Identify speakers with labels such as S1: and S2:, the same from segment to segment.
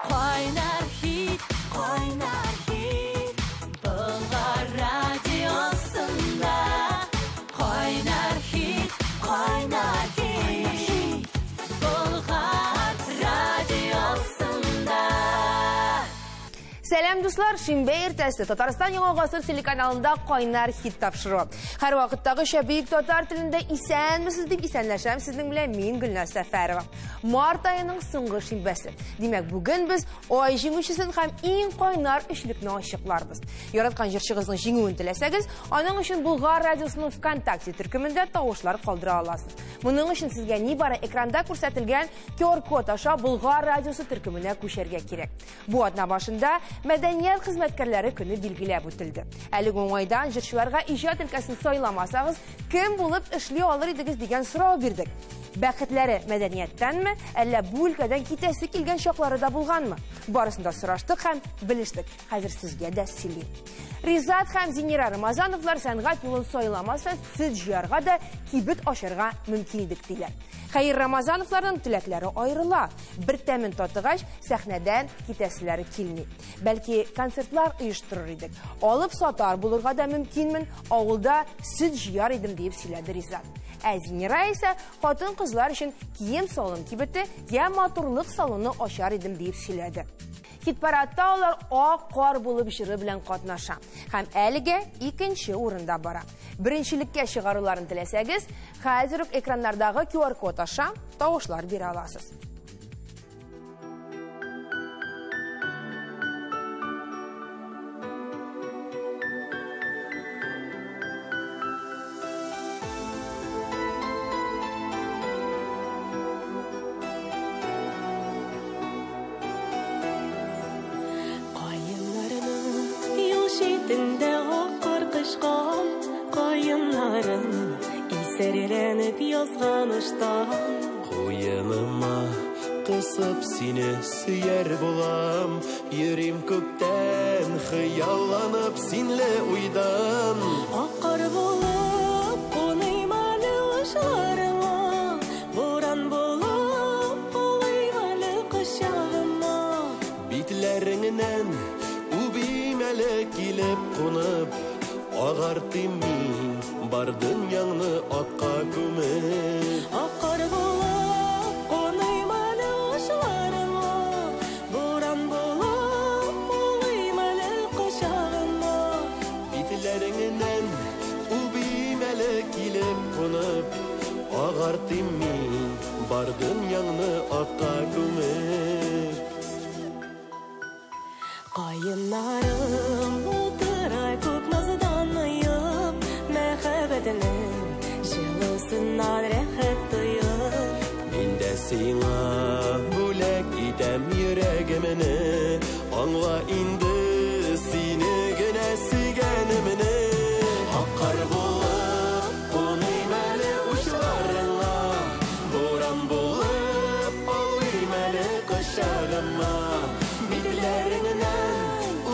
S1: Kaynar hit, kaynar hit. Bulgar Radyosu'nda. Kaynar hit, kaynar hit. Bulgar Radyosu'nda.
S2: Selam dostlar, Şinbe ertesi Tataristan Yeni Gasır telekanalında Kaynar hit tapşırı. Her vakittagi şebiyik Tatar tilinde isen misiniz deyip isenleşem sizin bile min Gülnaz Səfərova. Mart ayının soңғы şinbesi. Demek bugün biz o ay жеңүүчүсүн hem en kaynar işlikni aşıqlarбыз. Yaratkan jırçığızın жеңүүн tileseniz, onun için Bulgar Radyosu'nun Vkontakte türkümünde tavuşlar kaldıra alasınız. Bunun için sizge nibara ekranda көрсөтүлгөн QR kod aşağı Bulgar Radyosu türkümüne köşerge kerek. Bu adına başında Medeniyet hizmetkarları günü bilgilep ötüldü. 50 aydan jırçılarga icad ülkesini soylamasanız kim bulup işli alır idiniz degen sorav birdik. Бәхетләре мәдәнияттәнме, әллә бу өлкәдән китәсе килгән шаклары да булганмы? Барысында сораштык һәм белештек. Хәзер сезгә дә сөйлим. Ризат һәм Зинира Рамазановлар сәнгать юлын сайламаса, сөт җыярга да, кибет ашырга мөмкин идек диләр. Хәйр Рамазановларның теләкләре аерыла. Бер тәмен татыгач, сәхнәдән китәселәре килми. Бәлки концертлар оештырыр идек. Алып сатар булырга да мөмкинмен, авылда сөт җыяр идем дип сөйләде Ризат. Зинира ise хатын kızlar için kiyim salon kibeti ya matурluk salonu açar idim deyip söyledi. Hitparatda onlar o kar bulup jırı bilen katnaşa. Hem әліге ikinci orunda bara. Birinçilikке çıgarılarını dileseniz, hazır ekranlardagi QR kod aşağı tavuşlar bir alasız.
S1: Şidinde okur kışkan kayınların İserlenip yazgan ıştan
S3: Koyunuma kısıp seni süyer bulam Yüreğim kökten hıyallanıp senle uydan
S1: Akar bulup konuymalı uşlarıma Boran bulup koluymalı kışağıma
S3: Bitlerinden Kilip konup ağartım min bardın yanını akka kömür
S1: Akar bulup konuymalı uşlarıma Boran bulup koluymalı kışağıma
S3: Bitlerinden ubimele kilip konup ağartım min bardın yanını akka kömür
S1: Kayınlarım oturay köp nazdanıyım Mehebetinin jılısından rehet duyup
S3: Min de sana bulak idem yüreğimini Anla indi seni güne sigenimini Akkar bulup konuymalı uşlarına Boran bulup alıymalı kışağıma Bitlerinden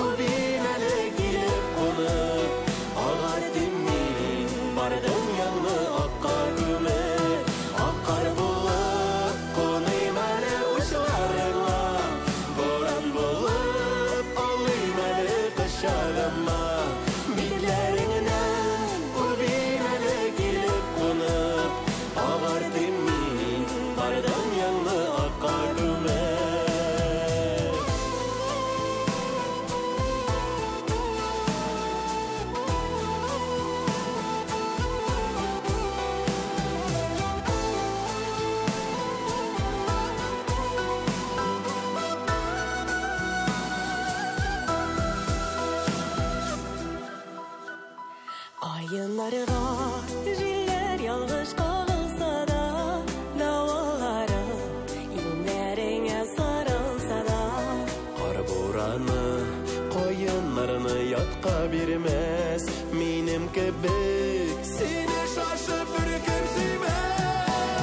S3: ubimele gelip konup Ağartım min bardın yanı akka kömür Akkar bulup konuymalı uşlarına Boran bulup alıymalı kışağıma Bitlerinden ubimele gelip konup Ağartım min bardın yanı akka kömür
S1: Ayınlarga jiller yalgış kağılsa da Davaları inlerine sarılsa da
S3: Kar boranı koyunlarını yatka birmez Minim kebek seni şaşıp bir kimsimez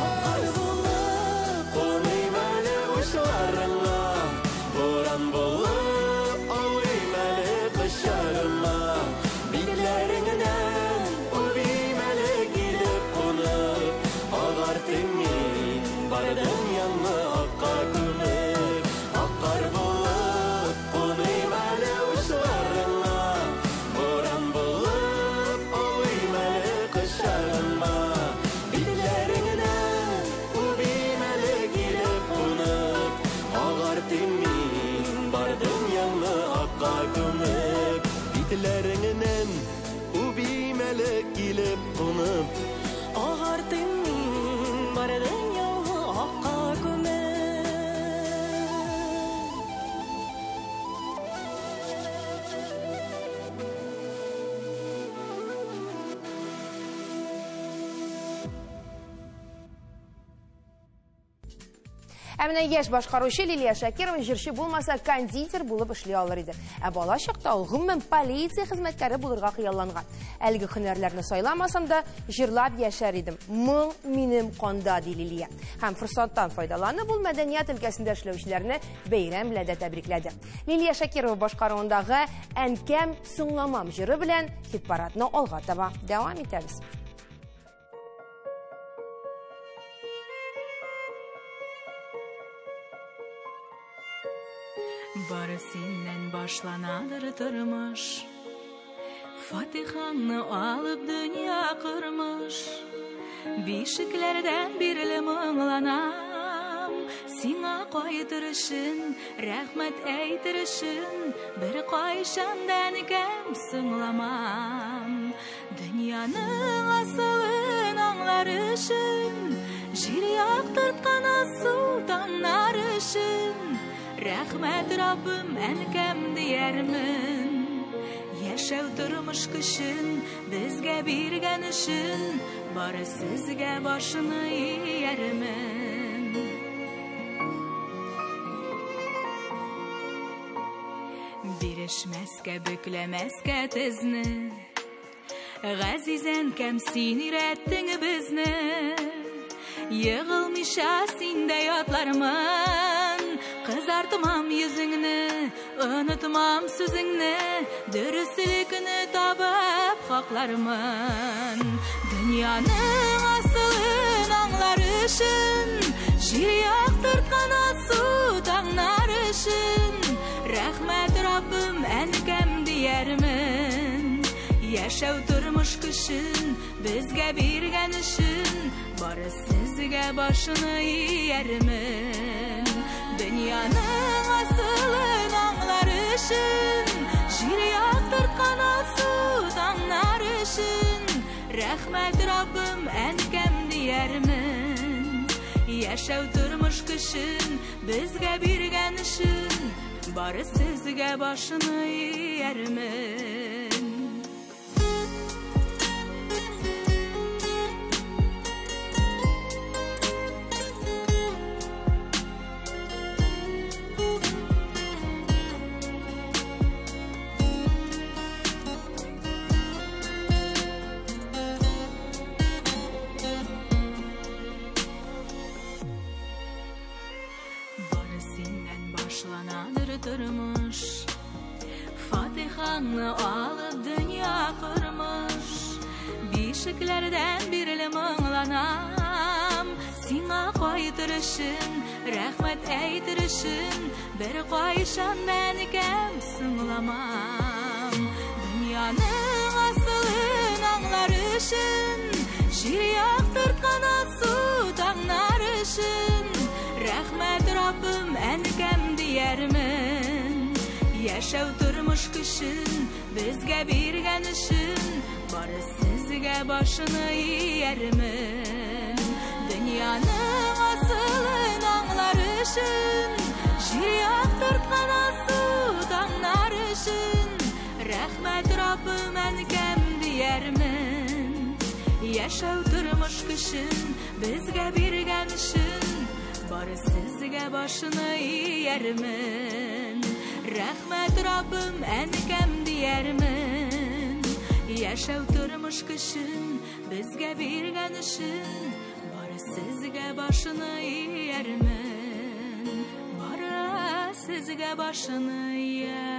S1: Akar bulup
S3: konuymalı uşlarına Boran bulup alıymalı kışlarıma Bitlerinden ubimele gelip konup Ağartım min bardın yanı akka kömür Akkar bulup haqqa kömük Bitlerinin u bimelek gelip konup
S1: Ağardım var dünyamı haqqa kömür
S2: Әміне еш башқарушы Лилия Шакирова жүрші болмаса кондитер болып ішлей алыр еді. Бала шақта ол ғыммен полиция қызметкері болырға қияланған. Әлгі хөнерлерні сайламасам да жырлап яшар едім. Мың минем қонда дей Лилия. Һәм фұрсаттан файдаланы бұл мәдәният өлкәсінде эшләүчеләрне бәйрәм белән дә тәбрикләде. Лилия Шакирова башқаруындағы «Әнкәм соңламам» жыры белән хит-парадны алга таба. Дәвам итәбез.
S4: Bari senden başlanadır tırmış Fatiha'nı alıp dünya kırmış Bişiklerden birli mınglanam Sina koytırışın, rahmet eytirişin Bir koyşandan kem sığlamam Dünyanın asılın anlarışın Jir yaktırtkan asu tanlarışın Rahmet Rabbim enkam diyermin Yaşav durmuş kışın Bizge birgen işin Bari sizge başını yermin Birişmezke büklemezke tizni Gazizen kem sinir ettin bizni Yığılmışa sinde yatlarman Kızartmam yüzünü, unutmam sözünü Dürüstlükünü tabıp haklarman Dünyanın asılın anlarışın Jir yaktırtkan asu tanlarışın Rahmet Rabbim enkam diyermin Yaşav durmuş kışın Bizge birgen işin Bari sizge başını yermin Dünyanın asılın anlarışın Jir yaktırtkan asu tanlarışın Rahmet Rabbim enkam diyermin Yaşav durmuş kışın Bizge birgen işin Bari sizge başını yermin Durmuş Fatiha'nı alıp dünya kırmış Bişiklerden birli mınglanam Sina koytırışın Rahmet eytirişin Bir koyşan benim sığlamam Dünyanın asılın anlarışın Jir yaktırtkan asu tanlarışın Rahmet Rabbim enkam diyermin Yaşav durmuş kışın Bizge birgen işin Bari sizge başını yermin Dünyanın asılın anlarışın Jir yaktırtkan asu tanlarışın Rahmet Rabbim enkam diyermin Yaşav durmuş kışın Bizge birgen işin Bari sizge başını yermin Rahmet Rabbim enkam diyermin Yaşav durmuş kışın Bizge birgen işin Bari sizge başını yermin Bari sizge başını yermin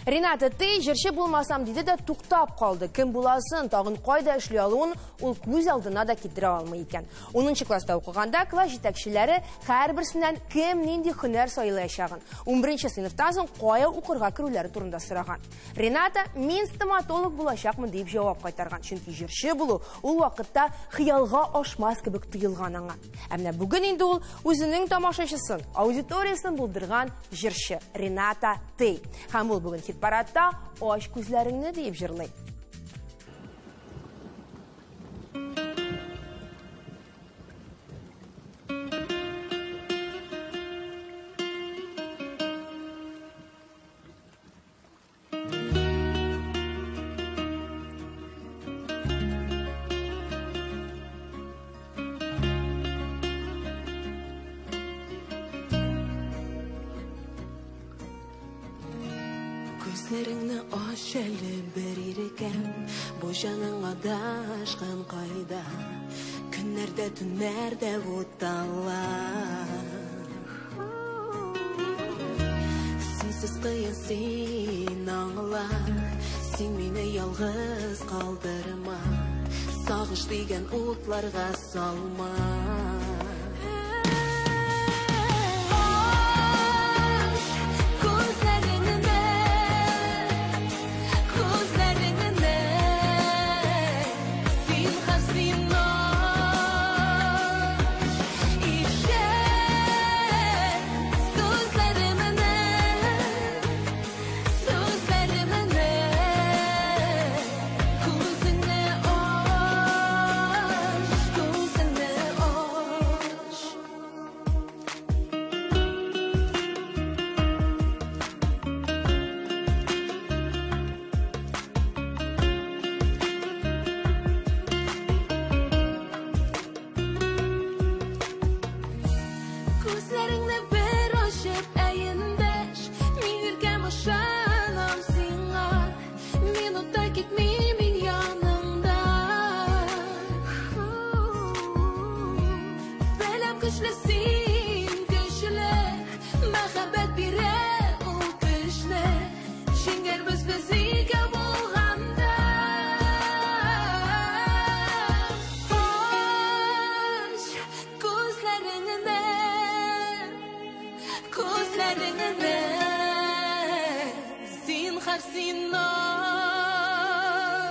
S2: Renata Tey jirşi bulmasam dedi de tuktap kaldı. Kim bulasın, tağın qayda işli alуын ol көз алдына da kidire almay iken. 10-cı klasta okuğanda klass jetekçileri her birisinden kim nindi hüner sayılayışağın. 11-ci sınıftan soň qaya okurga kirүүлeri turunda sıragan. Renata men stomatolog bulaşakmı deyip cevap qaytargan. Çünkü jirşi bulu ol vaqtda xiyalga aşmaz kibik tuyulgan аңа. Әмне бүгін инде ул үзенең тамашачысын, аудиториясын булдырган jirşi Renata Tey. Һәм ул бүгін хит-парадта аш күзләреңне дип җырлый.
S1: Gözlerini aç әлі бір ерекем, bu жаныңа дашқан қайда, күннәрдә түннәрдә отталар. Сенсіз қиын сен аңла, сен мені ялғыз қалдырма, сағыш деген отларға салма.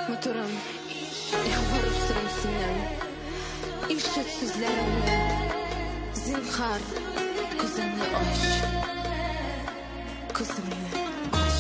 S1: Motorum, yalvarıp sırım senden, işit sözlerimle, zinhar, gözümle aç, gözümle aç.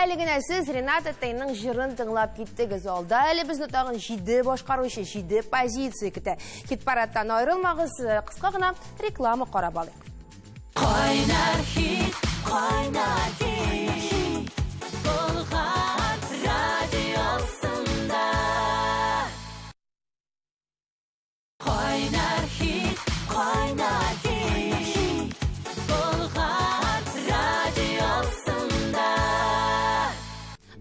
S2: Әлегенә сіз Renata Tey'нің жырын тыңлап кеттігіз олда. Әлі бізді тағын 7 башқарушы, 7 позиция күті. Хит-парадтан айрылмағыз, қысқа ғына реклама қарап алайық.
S4: Қайнар хит, Бұлғар радиосында. Қайнар хит, Бұлғар радиосында.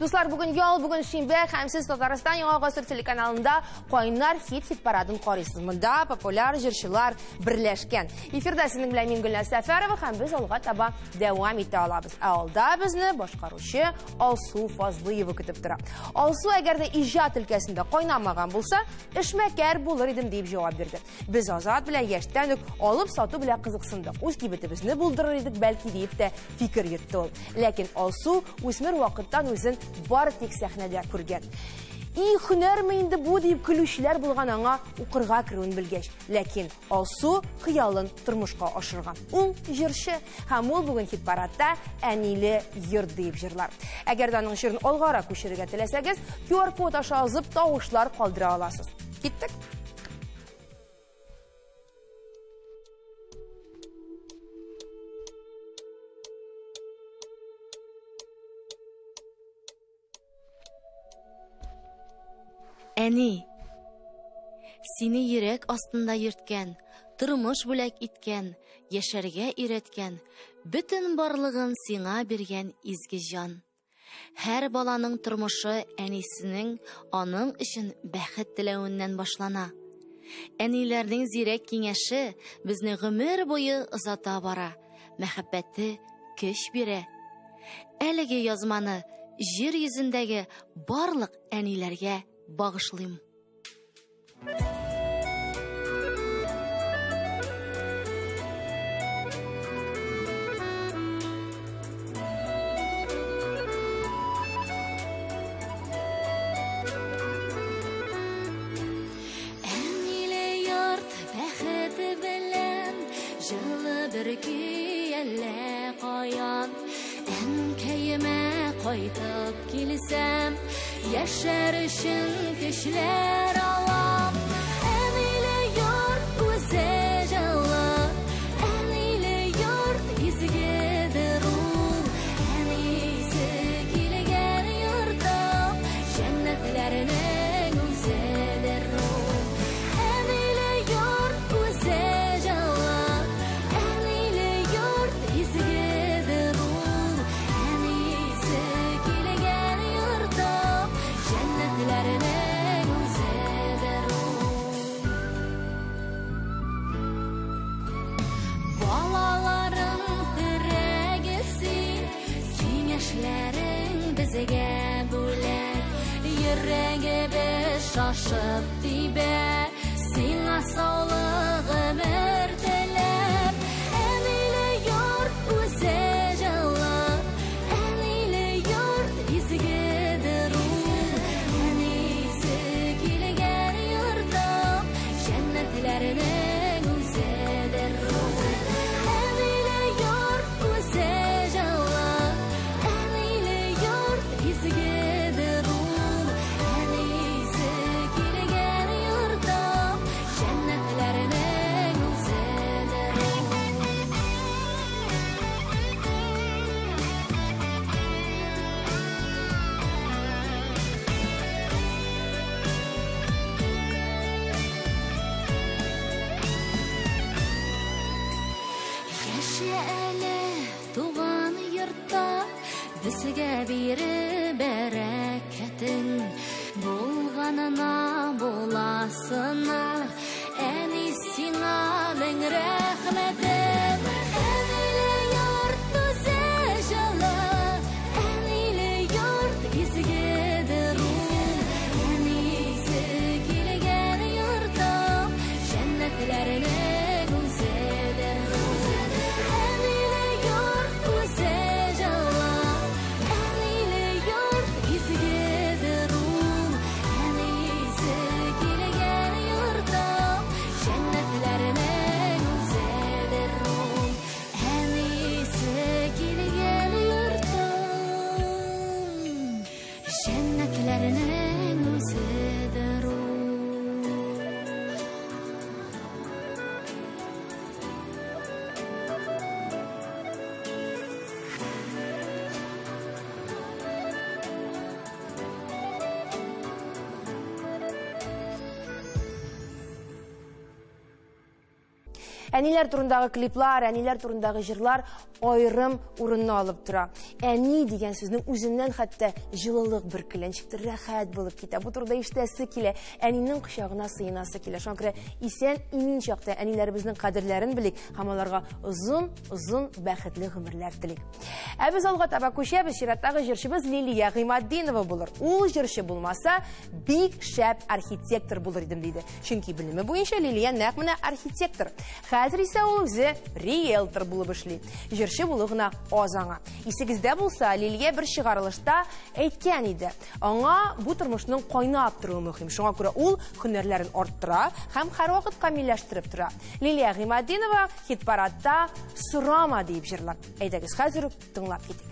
S2: Dostlar, bugün yol, bugün şinbe, hemsiz Tataristan Яңа Гасыр телеканалында Койнар хит парадын карыйсыз. Монда популяр җырчылар берләшкән. Эфирда сезнең белән мин Гөлназ Сәфәрова һәм без алга таба дәвам итә алабыз. Алда безне башкаручы Алсу Фазлыева көтеп тора. Алсу әгәр дә иҗат өлкәсендә кайнамаган булса, эшмәкәр булыр идем дип җавап бирде. Без Азат белән яшьтән үк алып сату белән кызыксындык. Үз кибетебезне булдырыр идек бәлки дип тә фикер йөртте ул. Ләкин Алсу үсмер вакыттан үзен бар тик сәхнәдә күргән. И һөнәрме инде бу дип көлүчеләр булган аңа укырга керүен белгәч. Ләкин Алсу хыялын тормышка ашырган. Ул җырчы һәм ул бүген хит парадта әниле йорт дип җырлар. Әгәр дә аның җырын алгарак күчерергә теләсәгез, QR код аша язып тавышлар калдыра аласыз. Киттек.
S4: Әни, сине йөрәк астында йөрткән, тормыш бүләк иткән, яшәргә өйрәткән, бөтен барлыгын сиңа биргән изге җан. Һәр баланың тормышы әнисенең аның өчен бәхет теләвеннән башлана. Әниләрнең зирәк киңәше безне гомер буе озата бара, мәхәббәте көч бирә. Әлеге язманы җир йөзендәге барлык әниләргә bağışlayım. Әниле йорт бәхете белән җылы бер көйлә каян, әнкәемә кайтып килсәм, яшәр өчен көчләр алам. Әниле йорт үзе җылы, әниле йорт изгедер ул, әнисе килгән йортым, җәннәтләрнең үзедер ул. Әниле йорт үзе җылы, әниле йорт изгедер ул, әнисе килгән йортым, җәннәтләрнең үзедер ул. Балаларым күрәгесин, киңәшләрең безгә бүләк, йөрәгебез шашып тибә, сиңа саулык гомер теләп. Әниле йорт үзе җылы, әниле йорт изгедер ул, әнисе килгән йортым, җәннәтләрнең үзедер ул. Әниле йорт үзе җылы, әниле йорт изгедер ул, әнисе килгән йортым, җәннәтләрнең үзедер ул. Яшә әле туган йортта, безгә бире бәрәкәтең, булганына буласына, әни сиңа мең рәхмәтем. Әниле йорт үзе җылы, әниле йорт изгедер ул, әнисе килгән йортым, җәннәтләрнең үзедер ул. Әниле йорт үзе җылы, әниле йорт изгедер ул, әнисе килгән йортым, җәннәтләрнең үзедер ул. Әнисе килгән йортым, җәннәтләрнең үзедер ул.
S2: Әниләр турындагы клиплар, әниләр турындагы җырлар ayrım урынны алып тора. Әни дигән сүзнең үзеннән хәтта җылылык бөркеләнчектер, рәхәт булып китә. Бу турыда ишетәсе килә, әнинең кочагына сыенасы килә. Шуңа күрә исән имин чакта әниләребезнең кадерләрен белик һәм аларга озын бәхетле гомерләр телик. Ә без алга таба күчәбез, чираттагы җырчыбыз Лилия Гыймаддинова булыр. Ул җырчы булмаса, бик шәп архитектор булыр идем диде. Чөнки белеме буенча Лилия нәкъ менә архитектор. Хәзер исә ул үзе риэлтор булып эшли. Җырчы булу гына аз аңа. Исегездә булса, Лилия бер чыгарылышта әйткән иде. Аңа бу тормышның кайнап торуы мөһим. Шуңа күрә ул һөнәрләрен арттыра һәм һәрвакыт камилләштереп тора. Лилия Гыймаддинова хит-парадта «Сурама» дип җырлап. Әйдәгез, хәзер үк тыңлап китик.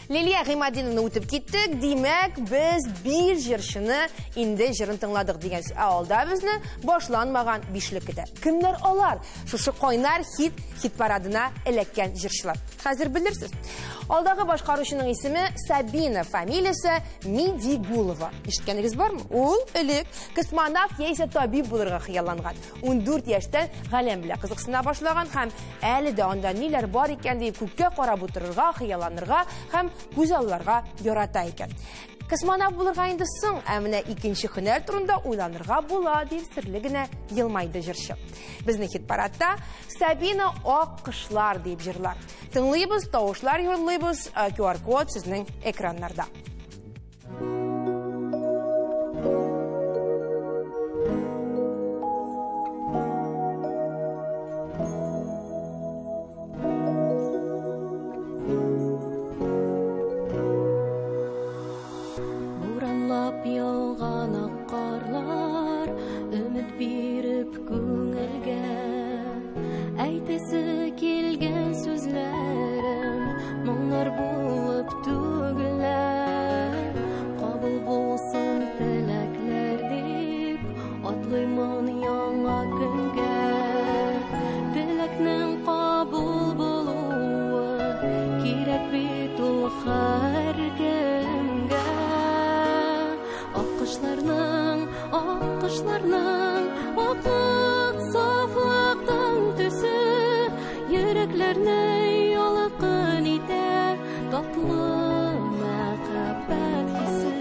S2: Лилия Гыймаддинованы үтеп киттек. Димәк, без бир җырчыны инде җырын тыңладык дигән. Алда безне башланмаган бишлек көтә. Кемнәр алар? Шушы кайнар хит парадына эләккән җырчылар. Хәзер белерсез. Алдагы башкаручының исеме Сабина, фамилиясе Мидигулова. Ишеткәнегез бармы? Ул элек космонавт яисә табиб булырга хыялланган. 14 яшьтән галәм белән кызыксына башлаган һәм әле дә анда ниләр бар икән дип күккә карап утырырга, хыялланырга һәм күз алларга ярата икән. Космонавт булырга инде соң, ә менә икенче һөнәр турында уйланырга була дип серле генә елмайды җырчы. Безнең хит-парадта Сабина ак кышлар дип җырлар. Тыңлыйбыз, тавышлар юллыйбыз, QR-код сезнең экраннарда.
S4: Әйтгісі келген сөзләрем мұңлар болып түгілер. Қабыл болсын тіләклер деп атлаймын яңа күнге. Тіләкнең қабыл болуы керек бит ул һәркемгә. Аккышларның аклык сафлыктың төсе йөрәкләрне ялыкын итә татлы мәхәббәт хисе.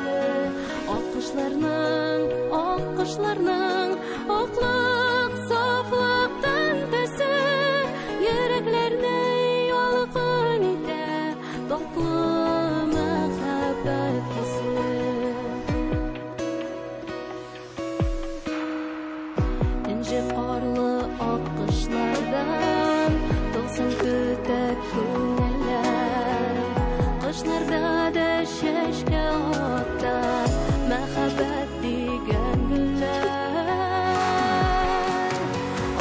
S4: Аккышларның аклык сафлыктың төсе йөрәкләрне ялыкын итә татлы мәхәббәт хисе. Қарлы аккышлардан тылсым көтәк күңелләр. Кышларда да чәчкә ата мәхәббәт дигән гөлләр.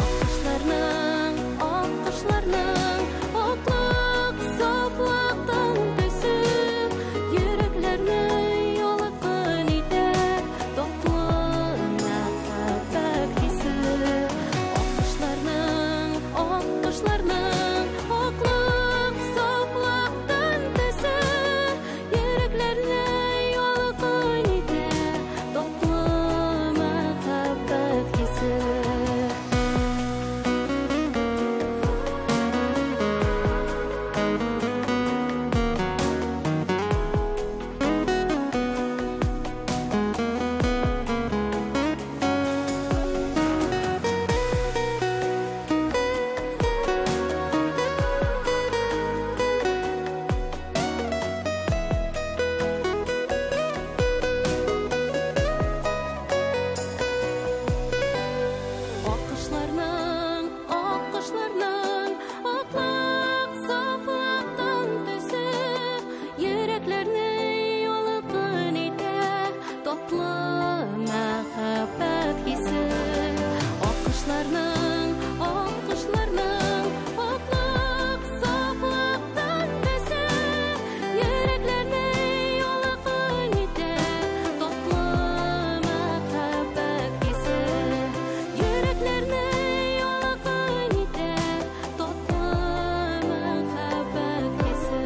S4: Аккышларның аклык сафлыктың төсе йөрәкләрне ялыкын итә татлы мәхәббәт хисе. Аккышларның аклык сафлыктың төсе йөрәкләрне ялыкын итә татлы мәхәббәт хисе. Аккышларның аклык сафлыктың төсе йөрәкләрне ялыкын итә татлы мәхәббәт хисе. Аккышларның аклык сафлыктың төсе йөрәкләрне ялыкын итә татлы мәхәббәт хисе. Йөрәкләрне ялыкын итә татлы мәхәббәт хисе.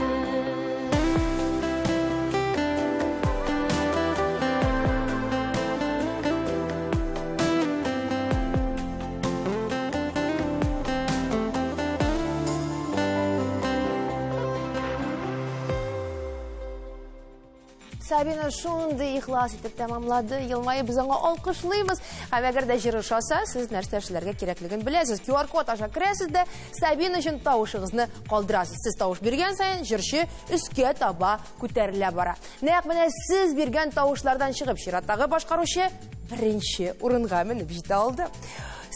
S2: Сабина шундый ихлас итеп тәмамлады. Елмайып біз аңа алкышлыйбыз. Һәм әгәр дә җырышаса, сез нәрсә эшләргә кирәклеген беләсез. QR-код аша керәсез дә Сабина өчен тавышыгызны калдырасыз. Сез тавыш биргән саен җырчы өскә таба күтәрелә бара. Нәкъ менә сез биргән тавышлардан чыгып чираттагы башкаручы беренче урынга менеп җитә алды.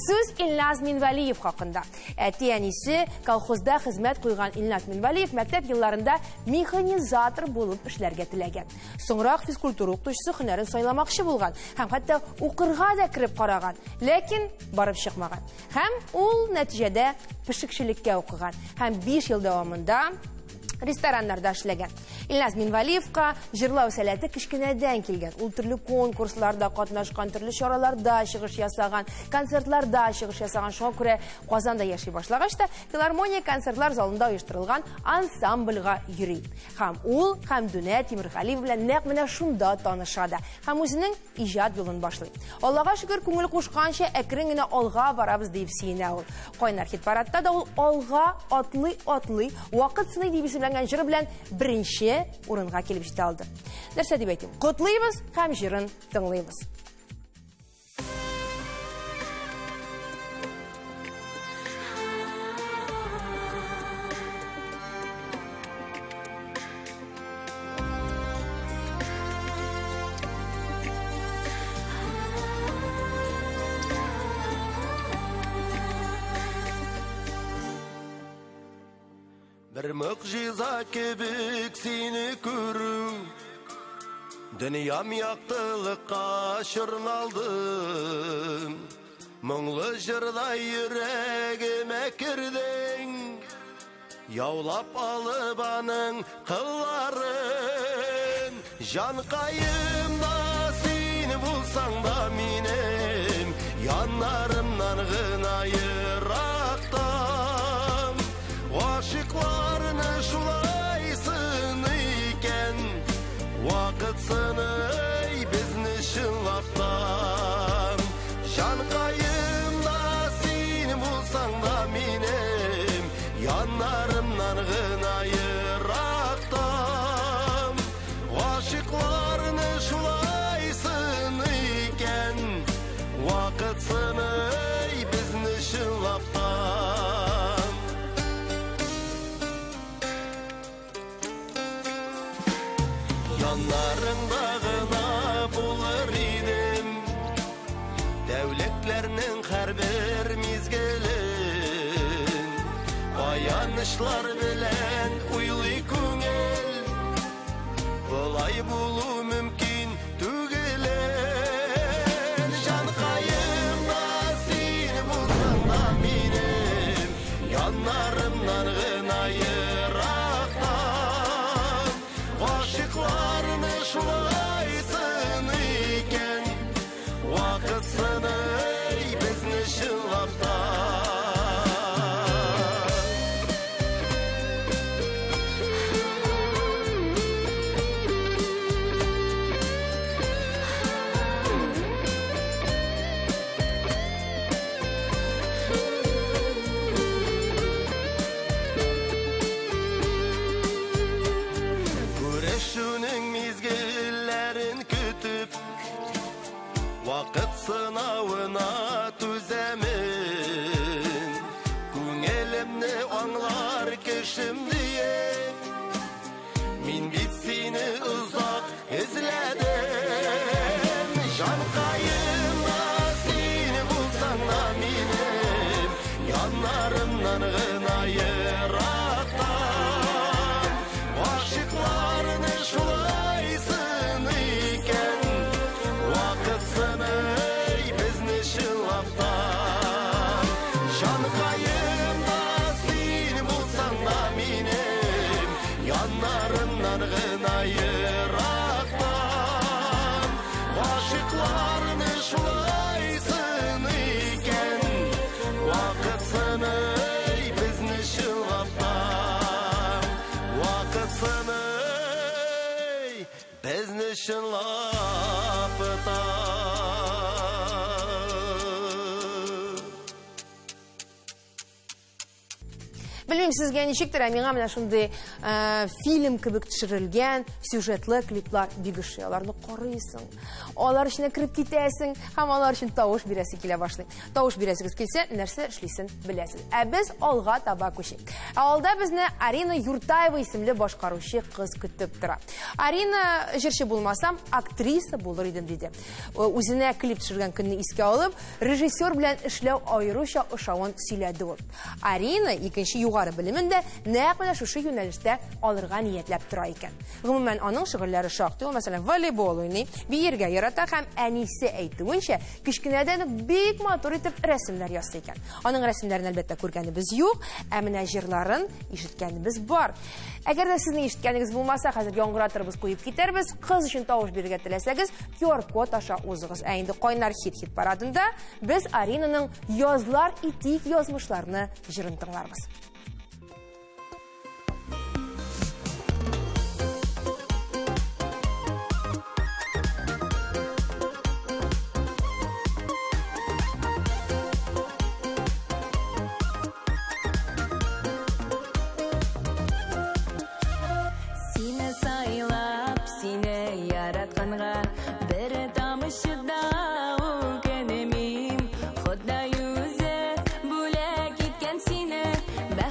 S2: Сүз Илназ Минвалиев хакында. Әти-әнисе колхозда хезмәт куйган Илназ Минвалиев мәктәп елларында механизатор булып эшләргә теләгән. Соңрак физкультура укытучысы һөнәрен сайламакчы булган һәм хәтта укырга да кирип караган, ләкин барып чыкмаган. Һәм ул нәтиҗәдә пешекчелеккә укыган һәм 5 ел дәвамында рестораннарда эшләгән. Илназ Минвалиевка җырлау сәләте кичкенәдән килгән. Ул төрле конкурсларда катнашкан, төрле чараларда чыгыш ясаган, концертларда чыгыш ясаган. Шуңа күрә Казанда яши башлагач та филармония концертлар залында оештырылган ансамбльгә йөри. Һәм ул Хәмдүнә Тимергалиев белән нәкъ менә шунда танышады. Һәм үзенең иҗат юлын башлый. Аллага шөкер, күңел кушканча әкрен генә алга барабыз дип сөенә ул. Кайнар хит-парадта да ул алга атлый, вакыт сыный дип исемләнгән җыры белән беренче урынга килеп җитә алды. Нәрсә дип әйтим? Котлыйбыз һәм җырын тыңлыйбыз.
S3: Bir mucize kebik seni körü, dünyam yaktılıkka şırnaldım. Мұңлы жырдай yüreğime kirdin Yaulap alıp anın kılların Jankayımda seni bulsan da minem Yanlarımdan gınayıraktan Aşıklarını şulaysın iken Vakit sınıy bizni şınlaptan Jankayımda seni bulsan da minem Yanlarımdan gınayıraktan Aşıklarını şulaysın iken Vakit sınıy bizni şınlaptan Yanlarında gına bulur idim Devletlerinin her bir mizgelin Ayanışlar bilen uyli küngel Bulay bulu mümkün tügelen Jankayımda seni bulsan da minem Yanlarımdan gınayıraktan Aşıklarını şulaysın iken Vakit sınıy bizni şınlaptan Güreşünün mizgillerin kütüp Vakit sınavına tüzemin Küngelimni anlar kişim diye Min bitsini uzak izledim Jankayımda seni bulsan da minem Yanlarımdan gınayıraktan Aşıklarını şulaysın iken Vakit sınıy bizni şınlaptan Jankayımda seni bulsan da minem Yanlarımdan gınayıraktan Aşıklarını şulaysın iken Vakit sınıy bizni şınlaptan Vakit sınıy bizni şınlaptan
S2: Bilmem sizge ничектер, миңа менә шундый фильм кебек төшерелгән сюжетлы клиплар бик ошый. Аларны карыйсың, алар эченә кирип китәсең, һәм алар өчен тавыш бирәсе килә башлый. Тавыш бирәсегез килсә, нәрсә эшлисен беләсез. Ә без алга таба күчик. Алда безне Арина Юртаева исемле башкаручы кыз көтеп тора. Арина җырчы булмасам, актриса булыр идем диде. Үзенә клип төшергән көнне искә алып, режиссер белән эшләү аеруча ошавын сөйләде ул. Арина икенче югары белемендә нәкъ менә шушы юнәлештә алырга ниятләп тора икән. Гомумән аның шөгыльләре шактый, ул мәсәлән волейбол уйный, биергә ярата һәм әнисе әйтүенчә, кичкенәдән бик матур итеп рәсемнәр ясый икән. Аның рәсемнәрен әлбәттә күргәнебез юк, ә менә җырларын ишеткәнебез бар. Әгәр дә сезнең ишеткәнегез булмаса, хәзер яңгыратырбыз, куеп китәрбез. Кыз өчен тавыш бирергә теләсәгез, QR-код аша узыгыз. Ә инде кайнар хит парадында без Аринаның язлар итик язмышларны җырын тыңларбыз.
S4: Бәхт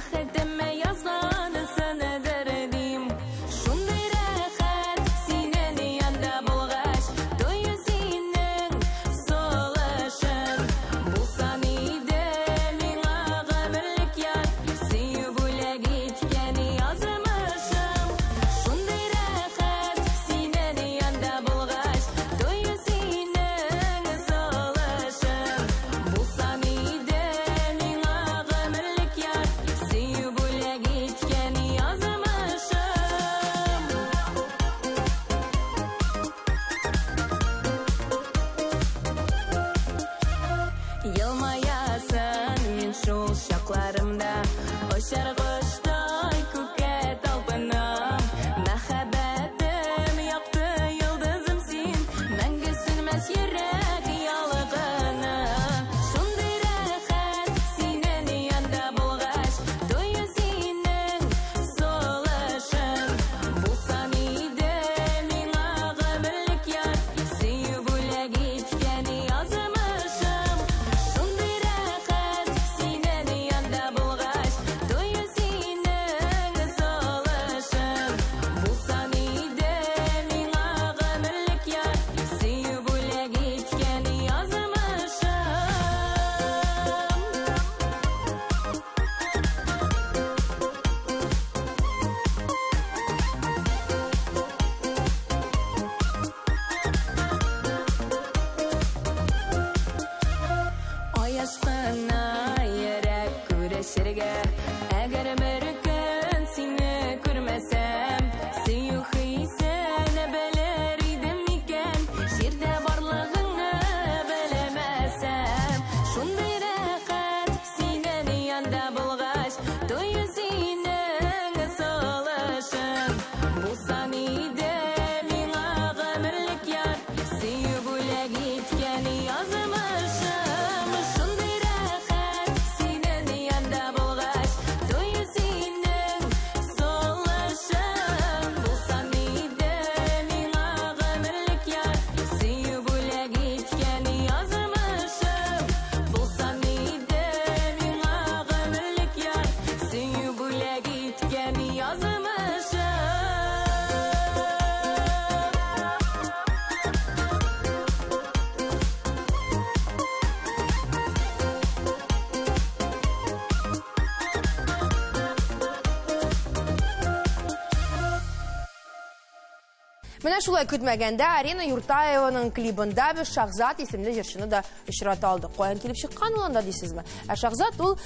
S2: Менә шулай көтмәгәндә Арина Юртаеваның клибында без Шахзат исемле җырчыны да очрата алдык. Каян килеп чыккан ул анда дисезме? Шахзат ул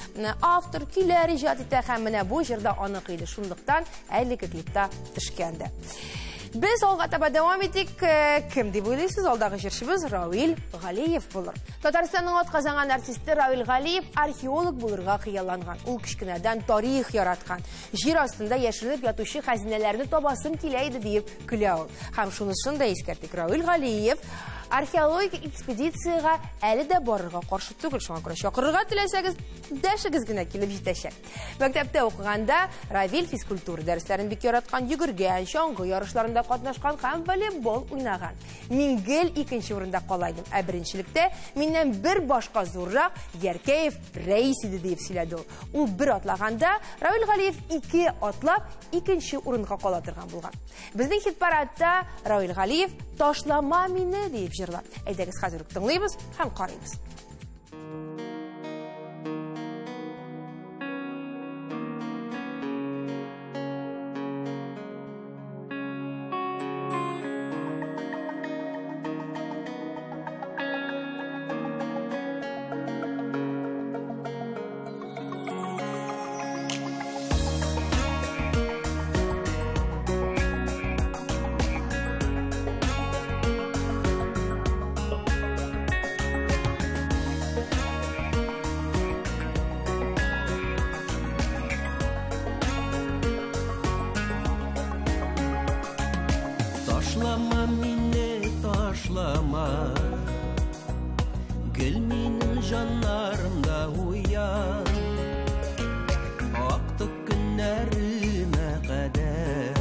S2: автор, көйләр иҗат итә һәм менә бу җырда анык иде. Шундыктан әлеге клипта төшкәнде. Biz алга таба дәвам итик. Кем дип уйлыйсыз? Алдагы җырчыбыз Равил Галиев булыр. Татарстанның атказанган артисты Равил Галиев археолог булырга хыялланган. Ул кичкенәдән тарих яраткан. Җир астында яшереп ятучы хәзинәләрне табасым килә иде дип көлә ул. Һәм шунысын да искәртик. Равил Галиев археологик экспедицияга әле дә барырга каршы түгел. Шуңа күрә чакырырга теләсәгез, дәшегез генә килеп җитәчәк. Мәктәптә укыганда Равил физкультура дәресләрен бик яраткан, йөгергән, чаңгы ярышларында катнашкан һәм волейбол уйнаган. Мин гел 2нче урында калайдым. Ә беренчелектә миннән бер башка зуррак Яркеев Рәис иде дип сөйләде ул. Ул бер атлаганда Равил Галиев 2 атлап 2нче урынга кала торган булган. Безнең хит-парадта Равил Галиев ташлама мине дип җырлап. Әйдәгез хәзер үк тыңлыйбыз һәм карыйбыз.
S5: Taşlama minne taşlama, gül minin canlarımda uyan, aktık günlerime kadar.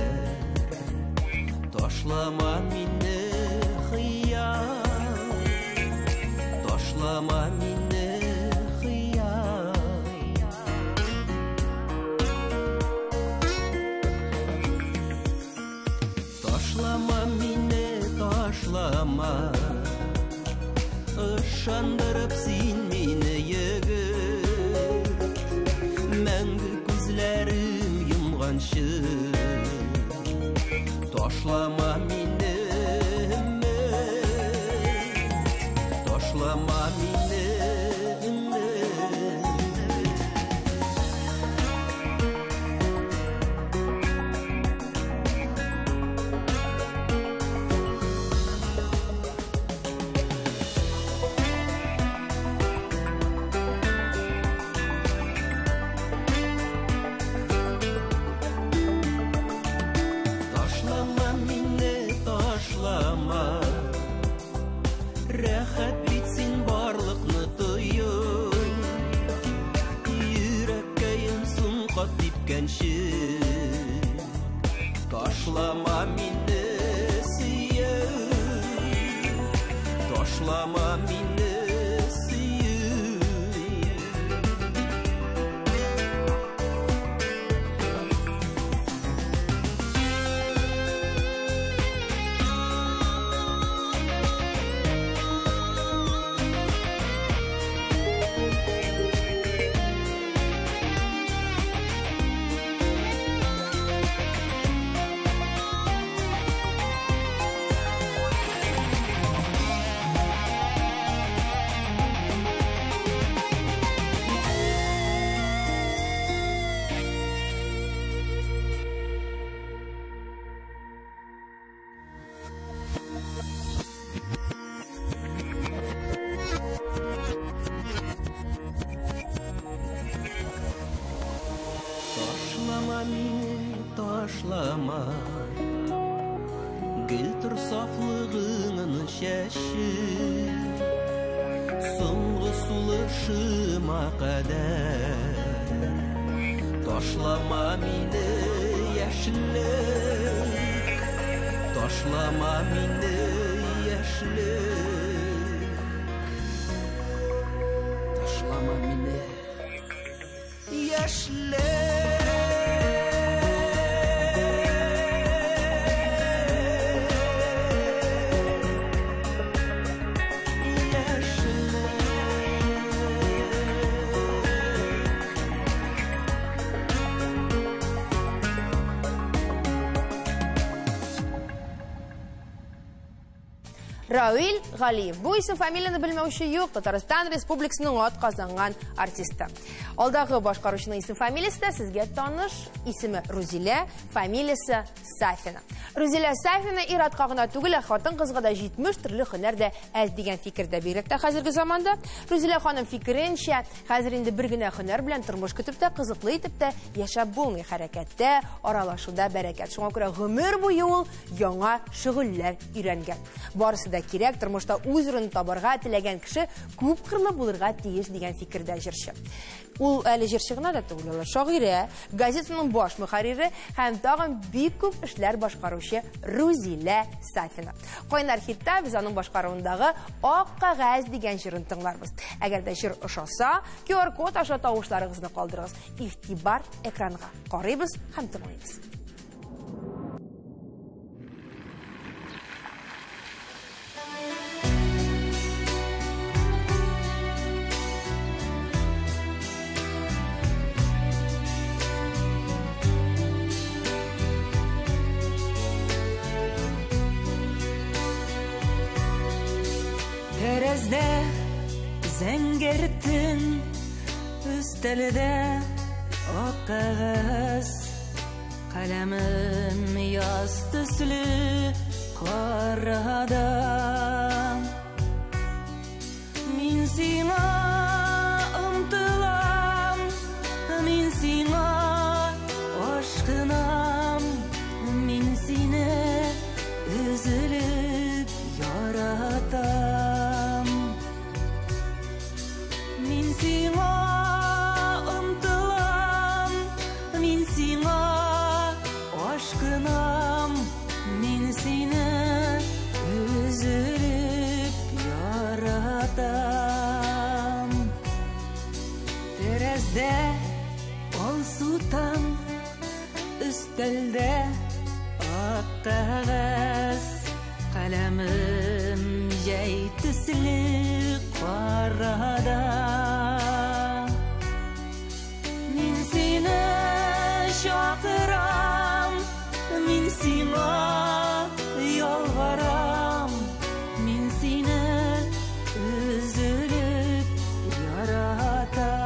S5: Taşlama minne hıyar, taşlama minne hıyar. Taşlama minne taşlama, ışandırıp sin meni yigit, мәңгі күзләрім йомганчы. Ташлама мине, ташлама мине. Рәхәт битсин барлыкны тойын, йөрәккәем суңкат типкәнче. Ташлама мине сөйем, ташлама мине сөйем. Ташлама мине, ташлама, гел тур сафлыгыңны чәче, соңгы сулышыма кадәр. Ташлама мине, яшьлек, ташлама мине, яшьлек. Ташлама мине, яшьлек.
S2: Равил Галиев. Бу исем фамилияны белмәүче юк. Татарстан Республикасының ат казанган артисты. Алдагы башкаручының исем фамилиясы да сезгә таныш. Исеме Рузилә, фамилиясе Сафина. Рузилә Сафина иратка гына түгел, хатын кызга да 70 төрле һөнәрдә әз дигән фикердә бирәк тә хәзерге заманда. Рузилә ханым фикеренчә, хәзер инде бер генә һөнәр белән тормыш көтеп тә, кызыклы итеп тә яшәп булмый, хәрәкәттә, аралашуда бәрәкәт. Шуңа күрә гомер буе ул яңа шөгыльләр өйрәнгән. Барысы да кирәк, тормышта үз урынын табарга теләгән кеше күп кырлы булырга тиеш дигән фикердә җырчы. Ул әле җырчы гына да түгел, шагыйрә, газетаның баш мөхәррире һәм тагын бик күп эшләр башкаручы Рузилә Сафина. Кайнар хитта без аның башкаруындагы Ак кагаз дигән җырын тыңларбыз. Әгәр дә җыр ошаса, QR код аша тавышларыгызны калдырыгыз. Игътибар экранга. Карыйбыз һәм тыңлыйбыз.
S6: Тәрәздә зәңгәртен, өстәлдә ак кагаз, каләмем яз төсле карада. Мин сиңа омтылам, мин сиңа ашкынам, мин сине өзелеп яратам. Сиңа омтылам, мин сиңа ашкынам, мин сине өзелеп яратам. Тәрәздә алсу таң, өстәлдә ак кагаз, каләмем җәй төсле карада. Мин сине чакырам, мин сиңа ялварам, мин сине өзелеп яратам.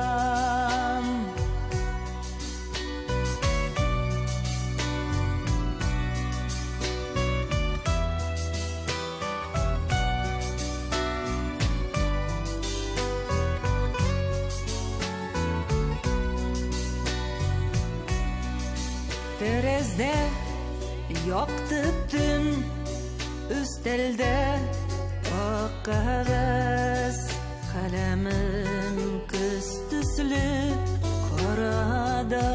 S6: Тәрәздә якты төн, өстәлдә ак кагаз, каләмем көз төсле карада.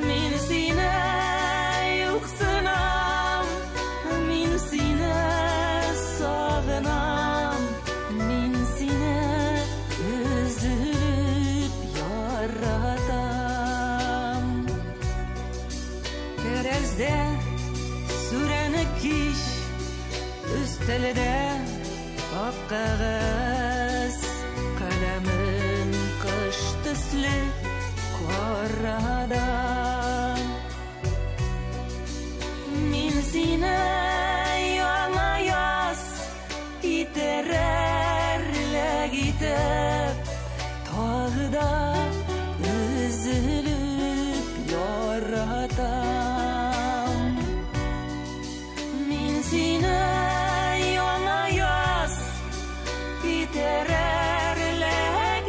S6: Мин сине юксынам, мин сине сагынам, мин сине өзелеп яратам. Тәрәздә сүрәне кич, өстәлдә ак кагаз, каләмем кыш төсле карада. Мин сине яңа яз китерерлек итеп, тагы да өзелеп яратам. Мин сине яңа яз китерерлек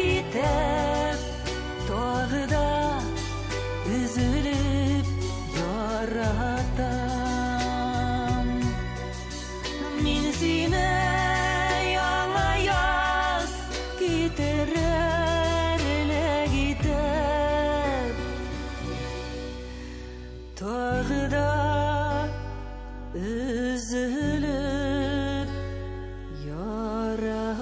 S6: итеп, тагы да өзелеп яратам. Мин сине яңа яз китерерлек итеп, тагы да өзелеп яратам.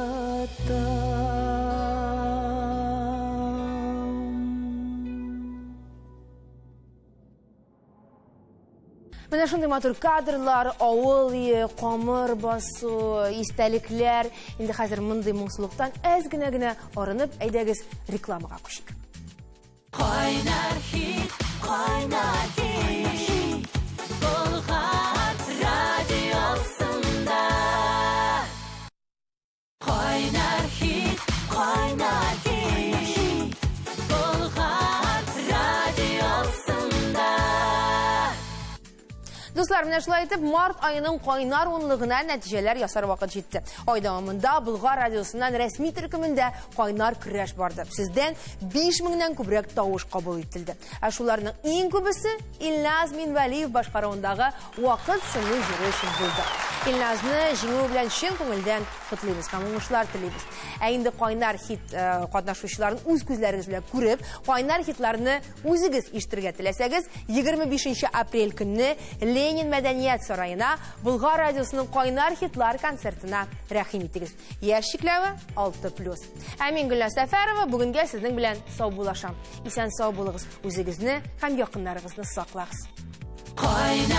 S2: Менә шундый матур кадрлар, авыл ие, камыр басу, истәлекләр. Инде хәзер мондый моңсулыктан әз генә арынып, әйдәгез рекламага күчик.
S4: Кайнар хит, Болгар радио.
S2: Dostlar, менә шулай итеп, март айының кайнар унлыгына нәтиҗәләр ясар вакыт җитте. Ай дәвамында Болгар радиосыннан рәсми төркемендә кайнар көрәш барды. Сездән 5000-нән күбрәк тавыш кабул ителде. Ә шуларның иң күбесе Илназ Минвалиев башкаруындагы вакыт сыны җыры өчен булды. Илназны җиңү белән чын күңелдән котлыйбыз һәм уңышлар телибез. Ә инде кайнар хит катнашучыларын үз күзләрегез белән күреп, кайнар хитларны үзегез ишетергә теләсәгез, 25 апрель көнне Ленин мәдәният сараена Болгар радиосының кайнар хитлар концертына рәхим итегез. Яшь чикләве 6+. Ә мин Гөлназ Сәфәрова бүгенгә сезнең белән сау булашам. Исән сау булыгыз, үзегезне һәм якыннарыгызны саклагыз.
S4: Кайнар